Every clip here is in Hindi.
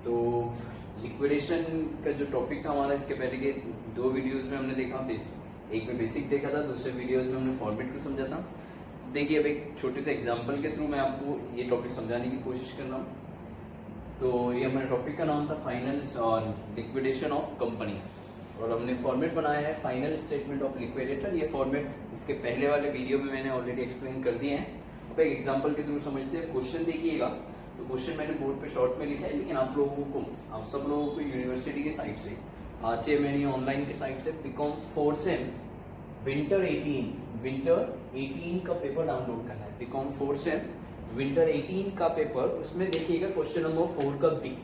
तो लिक्विडेशन का जो टॉपिक था हमारा, इसके पहले के 2 वीडियोस में हमने देखा बेसिक, एक में बेसिक देखा था, दूसरे वीडियोस में हमने फॉर्मेट को समझा था। देखिए अब एक छोटे से एग्जांपल के थ्रू मैं आपको ये टॉपिक समझाने की कोशिश कर रहा हूँ। तो ये हमारे टॉपिक का नाम था फाइनल और लिक्विडेशन ऑफ कंपनी, और हमने फॉर्मेट बनाया है फाइनल स्टेटमेंट ऑफ लिक्विडेटर। ये फॉर्मेट इसके पहले वाले वीडियो में मैंने ऑलरेडी एक्सप्लेन कर दिए हैं। अब एक एग्जांपल के थ्रू समझते हैं। क्वेश्चन देखिएगा, तो क्वेश्चन मैंने बोर्ड पे शॉर्ट में लिखा है, लेकिन आप सब लोगों को यूनिवर्सिटी की साइट से, मैंने ऑनलाइन की साइट से बीकॉम 4 सेम विंटर 18 का पेपर डाउनलोड करना है। बीकॉम 4 सेम विंटर 18 का पेपर, उसमें देखिएगा क्वेश्चन नंबर 4 का बी,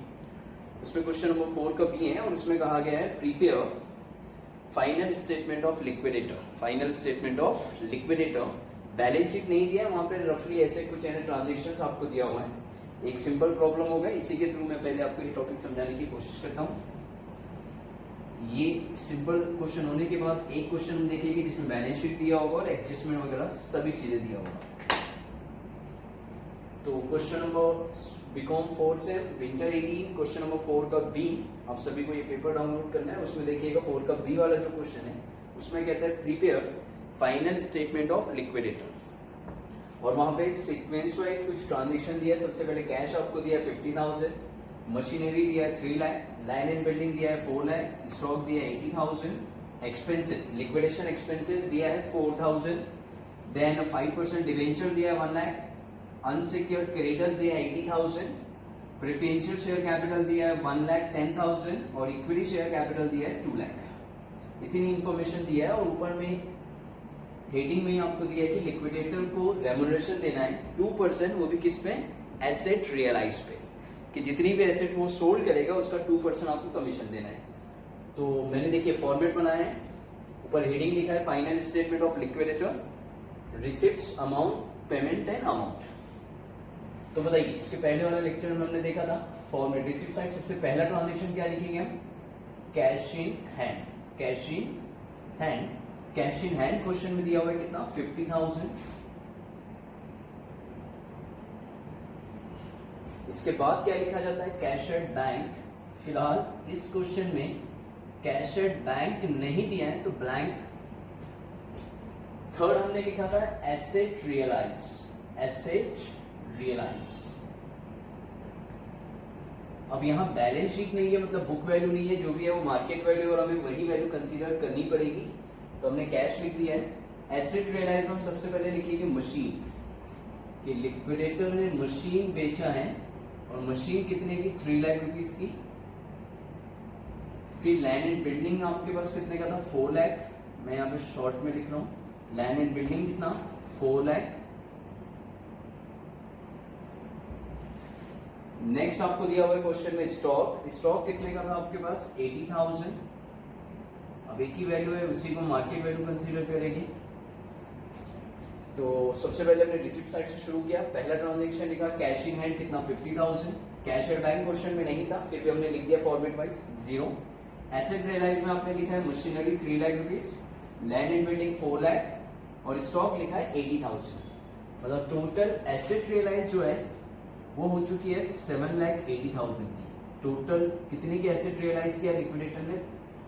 उसमें क्वेश्चन नंबर 4 का बी है, और उसमें कहा गया है prepare final statement of liquidator. Final statement of liquidator, balance sheet नहीं दिया वहां पे, रफली ऐसे कुछ ट्रांजेक्शंस आपको दिया हुआ है। एक सिंपल प्रॉब्लम होगा, इसी के थ्रू मैं पहले आपको ये टॉपिक समझाने की कोशिश करता हूँ। ये सिंपल क्वेश्चन होने के बाद एक क्वेश्चन हम देखेंगे जिसमें बैलेंस शीट दिया होगा और एडजस्टमेंट वगैरह सभी चीजें दिया होगा। तो क्वेश्चन नंबर बीकॉम 4 से विंटर 18 क्वेश्चन नंबर 4 का बी, आप सभी को ये पेपर डाउनलोड करना है। उसमें देखिएगा 4 का बी वाला जो क्वेश्चन है उसमें कहता है prepare final statement of liquidator, और वहां पे सीक्वेंस वाइज कुछ ट्रांजेक्शन दिया है। सबसे पहले कैश आपको दिया है 50,000, मशीनरी दिया है 3 लाख, लैंड एंड बिल्डिंग दिया है 4 लाख, स्टॉक दिया है 80,000, एक्सपेंसेस लिक्विडेशन एक्सपेंसेस दिया है 4,000, देन 5% डिवेंचर दिया है 1 लाख, अनसिक्योर्ड क्रेडिटर्स दिया है 80,000, प्रेफरेंशियल शेयर कैपिटल दिया है 1,10,000 और इक्विटी शेयर कैपिटल दिया है 2 लाख। इतनी इंफॉर्मेशन दिया है, और ऊपर में हेडिंग में आपको दिया है कि लिक्विडेटर को रेम्यूनरेशन देना है 2%, वो भी किस पे, एसेट रियलाइज पे, कि जितनी भी एसेट वो सोल्ड करेगा उसका 2% आपको कमीशन देना है। तो मैंने देखिए फॉर्मेट बनाया है, ऊपर हेडिंग लिखा है final statement of liquidator, receipts, amount, payment and amount. तो बताइए इसके पहले वाले लेक्चर में हमने देखा था फॉर्मेट, रिसिप्ट साइड सबसे पहला ट्रांजेक्शन क्या लिखेंगे हम, cash in hand. Cash in hand, cash in hand question में दिया हुआ है कितना, 50,000। इसके बाद क्या लिखा जाता है, कैश एट बैंक। फिलहाल इस क्वेश्चन में कैश एट बैंक नहीं दिया है तो ब्लैंक। थर्ड हमने लिखा था एसेट रियलाइज, एसेट रियलाइज। अब यहां बैलेंस शीट नहीं है, मतलब बुक वैल्यू नहीं है, जो भी है वो मार्केट वैल्यू, और हमें वही वैल्यू कंसीडर करनी पड़ेगी, तो हमने कैश लिख दिया है। एसेट रियलाइज में हम सबसे पहले लिखेंगे मशीन, कि लिक्विडेटर ने मशीन बेचा है, और मशीन कितने की, 3 लाख रुपीस की। फिर लैंड एंड बिल्डिंग आपके पास कितने का था, 4 लाख। मैं यहाँ पे शॉर्ट में लिख रहा हूँ, लैंड एंड बिल्डिंग कितना, 4 लाख। नेक्स्ट आपको दिया हुआ है क्वेश्चन में स्टॉक। स्टॉक कितने का था आपके पास, 80,000। अब एक ही वैल्यू है, उसी को मार्केट वैल्यू कंसीडर करेंगे। तो सबसे पहले हमने रिसिप्ट साइड से शुरू किया। पहला ट्रांजैक्शन लिखा कैश इन हैंड कितना, 50,000। कैश एट बैंक क्वेश्चन में नहीं था, फिर भी हमने लिख दिया फॉर्मेट वाइज 0। एसेट रियलाइज में आपने लिखा है machinery 3 lakh rupees, land and building 4 lakh, और स्टॉक लिखा है 80,000। मतलब टोटल एसेट रियलाइज जो है वो हो चुकी है 7,80,000 की। टोटल कितने की एसेट रियलाइज किया लिक्विडेटर ने,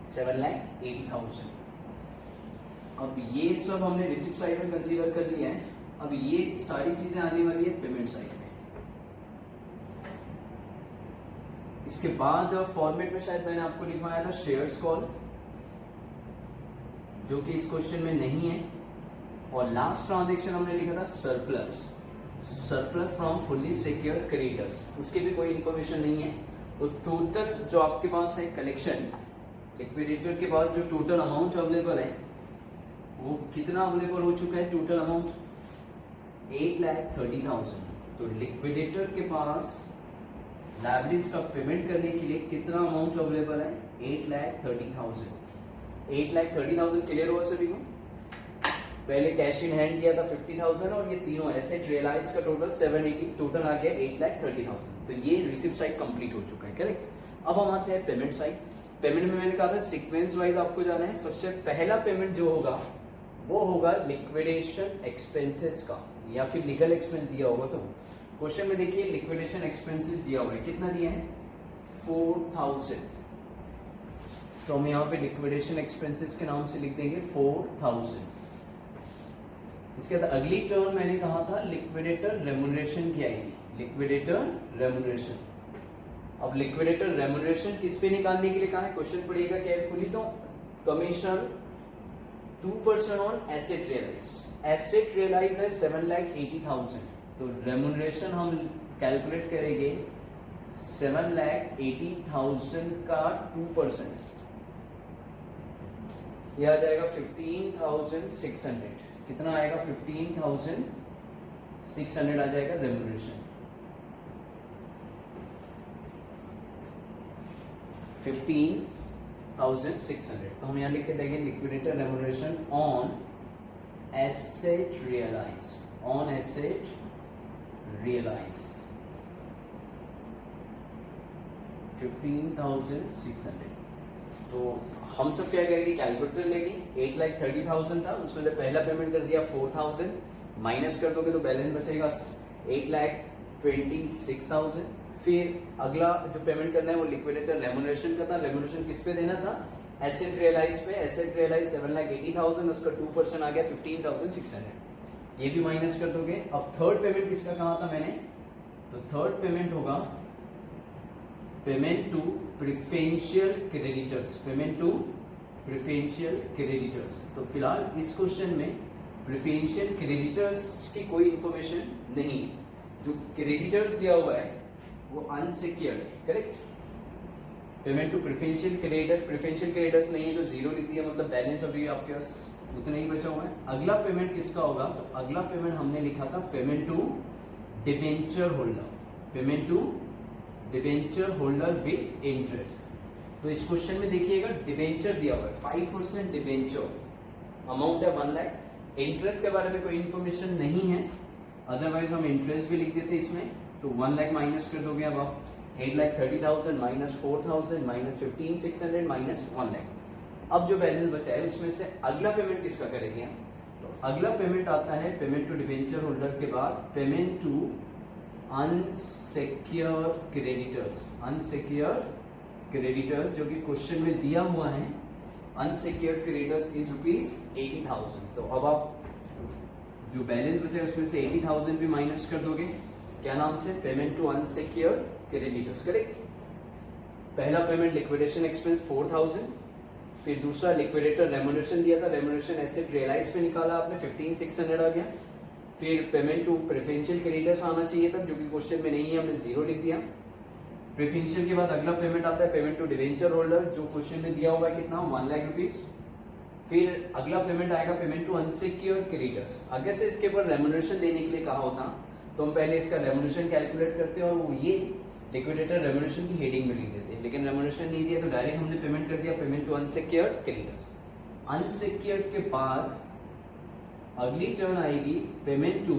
7,80,000। अब ये सब हमने रिसिप्ट साइड में कंसीडर कर लिया है। अब ये सारी चीजें आने वाली है पेमेंट साइड में। इसके बाद फॉर्मेट में शायद मैंने आपको लिखवाया था शेयर्स कॉल, जो कि इस क्वेश्चन में नहीं है। और लास्ट ट्रांजेक्शन हमने लिखा था surplus, surplus from fully secured creditors, उसकी भी कोई इंफॉर्मेशन नहीं है। तो टोटल जो आपके पास है कलेक्शन, लिक्विडेटर के पास जो टोटल अमाउंट अवेलेबल है वो कितना अवेलेबल हो चुका है, टोटल अमाउंट 8,30,000। तो लिक्विडेटर के पास लायबिलिटीज का पेमेंट करने के लिए कितना अमाउंट अवेलेबल है, 8,30,000। 8,30,000 क्लियर हुआ सभी को। पहले कैश इन हैंड दिया था 50,000, और ये तीनों एसेट रियलाइज का टोटल 780, टोटल आ गया 8,30,000। तो ये रिसिप्ट साइड कंप्लीट हो चुका है, करेक्ट। अब हम आते हैं पेमेंट साइड। पेमेंट में मैंने कहा था सीक्वेंस वाइज आपको जाना है। सबसे पहला पेमेंट जो होगा वो होगा लिक्विडेशन एक्सपेंसेस का, या फिर लीगल एक्सपेंस दिया होगा तो। क्वेश्चन में देखिए लिक्विडेशन एक्सपेंसेस दिया हुआ है, कितना दिया है, 4000, तो हम यहाँ पे लिक्विडेशन एक्सपेंसेस के नाम से लिख देंगे 4000। इसके बाद अगली टर्म मैंने कहा था लिक्विडेटर रेम्युनरेशन की आएगी, लिक्विडेटर रेम्युनरेशन। अब लिक्विडेटर रेम्युनरेशन किस पे निकालने के लिए कहा है, क्वेश्चन पढ़िएगा केयरफुली। तो commission 2% on asset realise, asset realise है 7,80,000, तो रेम्युनरेशन हम कैलकुलेट करेंगे 7,80,000 का 2%, यह आ जाएगा 15,600। कितना आएगा, 15,600 आ जाएगा रेम्युनरेशन। 15,600, तो हम यहाँ लिख के देंगे liquidator remuneration on asset realise, on asset realise 15,600। तो हम सब क्या करेंगे, कैलकुलेटर लेंगे, 8,30,000 था, उसमें से पहला पेमेंट कर दिया 4,000, माइनस कर दोगे तो बैलेंस बचेगा 8,26,000। फिर अगला जो पेमेंट करना है वो लिक्विडेटर रेम्युनरेशन का था। रेम्युनरेशन किस पे देना था, एसेट रियलाइज पे। एसेट रियलाइज 7,80,000, उसका 2% आ गया 15,600, ये भी माइनस कर दोगे। अब थर्ड पेमेंट किसका कहा था मैंने, तो थर्ड पेमेंट होगा payment to preferential creditors, payment to preferential creditors. तो फिलहाल इस क्वेश्चन में प्रेफरेंशियल क्रेडिटर्स की कोई इंफॉर्मेशन नहीं है, जो क्रेडिटर्स दिया हुआ है वो अनसिक्योर्ड है, correct. Payment to preferential creditors, preferential creditors नहीं है तो जीरो लिख दिया, मतलब बैलेंस अभी आपके पास उतना ही बचा हुआ है। अगला पेमेंट किसका होगा, तो अगला पेमेंट हमने लिखा था payment to debenture holder, payment to debenture holder with interest. तो इस क्वेश्चन में देखिएगा डिबेंचर दिया हुआ है 5% डिबेंचर, अमाउंट है 1 लाख। इंटरेस्ट के बारे में कोई इन्फॉर्मेशन नहीं है, अदरवाइज हम इंटरेस्ट भी लिख देते इसमें। तो 1 लाख माइनस कर दोगे अब आप, 8,30,000 माइनस 4,000 माइनस 15,600 माइनस 1 लाख। अब जो बैलेंस बचा है उसमें से अगला पेमेंट किसका करेंगे हम, तो अगला पेमेंट आता है पेमेंट टू डिबेंचर होल्डर के बाद payment to unsecured creditors, unsecured creditors जो कि क्वेश्चन में दिया हुआ है। Unsecured creditors is ₹80,000। तो अब आप जो बैलेंस बचा है उसमें से 80,000 भी माइनस कर दोगे, क्या नाम से, payment to unsecured creditors, correct. पहला पेमेंट लिक्विडेशन एक्सपेंस 4,000, फिर दूसरा लिक्विडेटर रेम्युनरेशन दिया था, रेम्युनरेशन एसेट रियलाइज पे निकाला आपने 15,600 आ गया। फिर पेमेंट टू प्रेफरेंशियल क्रेडिटर्स आना चाहिए था, जो कि क्वेश्चन में नहीं है, हमने जीरो लिख दिया। प्रेफरेंशियल के बाद अगला पेमेंट आता है पेमेंट टू डिबेंचर होल्डर, जो क्वेश्चन में दिया हुआ है कितना, 1 लाख रुपीज। फिर अगला पेमेंट आएगा पेमेंट टू अनसिक्योर्ड क्रेडिटर्स। अगर से इसके ऊपर रेम्युनरेशन देने के लिए कहा होता तो हम पहले इसका रेम्युनरेशन कैलकुलेट करते और वो ये लिक्विडेटर रेम्युनरेशन की हेडिंग में लिख देते, लेकिन रेम्युनरेशन नहीं दिया तो डायरेक्ट हमने पेमेंट कर दिया payment to unsecured creditors. Unsecured के बाद अगली टर्न आएगी payment to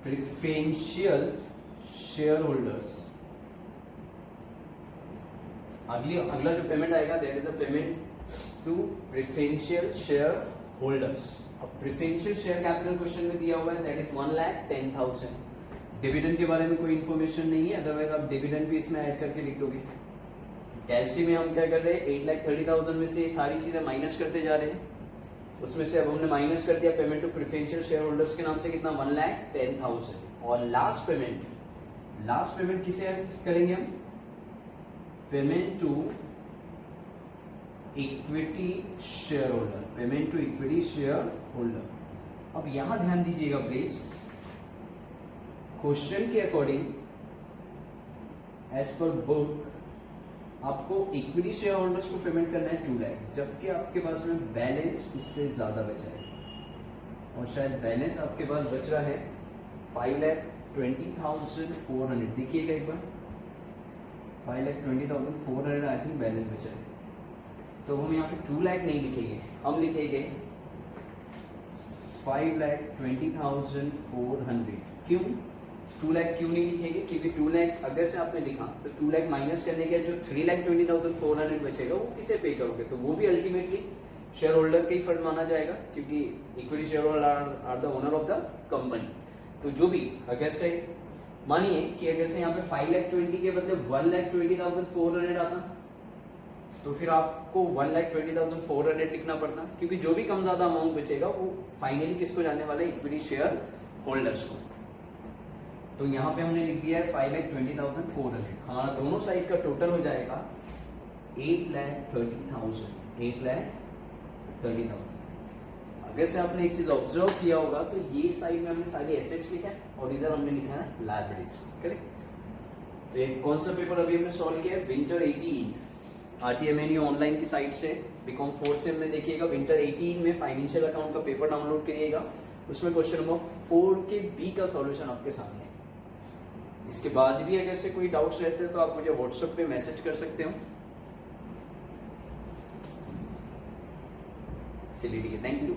preferential share holders. अगला जो पेमेंट आएगा that is the payment to preferential share holders. अब प्रेफरेंशियल शेयर कैपिटल क्वेश्चन में दिया हुआ है दैट इज 1,10,000। डिविडेंड के बारे में कोई इन्फॉर्मेशन नहीं है, अदरवाइज आप डिविडेंड भी इसमें ऐड करके लिख दोगे। कैलसी में हम क्या कर रहे हैं, 8,30,000 में से सारी चीजें माइनस करते जा रहे हैं, उसमें से अब हमने माइनस कर दिया payment to preferential share holders के नाम से कितना, 1,10,000। और लास्ट पेमेंट किसे करेंगे हम, payment to equity share holder, payment to equity share holder. अब यहां ध्यान दीजिएगा प्लीज, क्वेश्चन के अकॉर्डिंग एज पर बुक आपको इक्विटी शेयर होल्डर्स को पेमेंट करना है 2 लाख, जबकि आपके पास में बैलेंस उससे ज्यादा बचा है, और शायद बैलेंस आपके पास बच रहा है 5,20,400। देखिएगा एक बार, 5,20,400 आई थिंक बैलेंस बचा है। तो हम यहाँ पे 2 लाख नहीं लिखेंगे, हम लिखेंगे 5,20,400। क्यों 2 लाख क्यों नहीं लिखेंगे, क्योंकि 2 लाख अगर से आपने लिखा तो 2 लाख माइनस करने के जो 3,20,400 बचेगा वो किसे पे करोगे, तो वो भी अल्टीमेटली शेयर होल्डर के ही फंड माना जाएगा, क्योंकि equity share holder are the owner of the company. तो जो भी अगर से मानिए कि अगर से यहाँ पे 5,20,000 के बदले 1,20,400 आता, तो फिर आपको 1,20,400 लिखना पड़ता, क्योंकि जो भी कम ज्यादा अमाउंट बचेगा वो फाइनली किसको जाने वाला है, इक्विटी शेयर होल्डर्स को। तो यहाँ पे हमने लिख दिया है 5,20,400। हमारा दोनों साइड का टोटल हो जाएगा 8,30,000। 8,30,000। अगर से आपने एक चीज ऑब्जर्व किया होगा तो ये साइड में हमने सारी एसेट्स लिखा है और इधर हमने लिखा है लायबिलिटीज, करेक्ट। तो एक कौन सा पेपर अभी हमने सॉल्व किया है, विंटर 18 आरटीएमएनई ऑनलाइन की साइट से बीकॉम 4 सेम में देखिएगा। विंटर 18 में फाइनेंशियल अकाउंट का पेपर डाउनलोड करिएगा, उसमें क्वेश्चन नंबर 4 के बी का सॉल्यूशन आपके सामने है। इसके बाद भी अगर से कोई डाउट्स रहते हैं तो आप मुझे व्हाट्सएप पे मैसेज कर सकते हो। चलिए ठीक है, थैंक यू।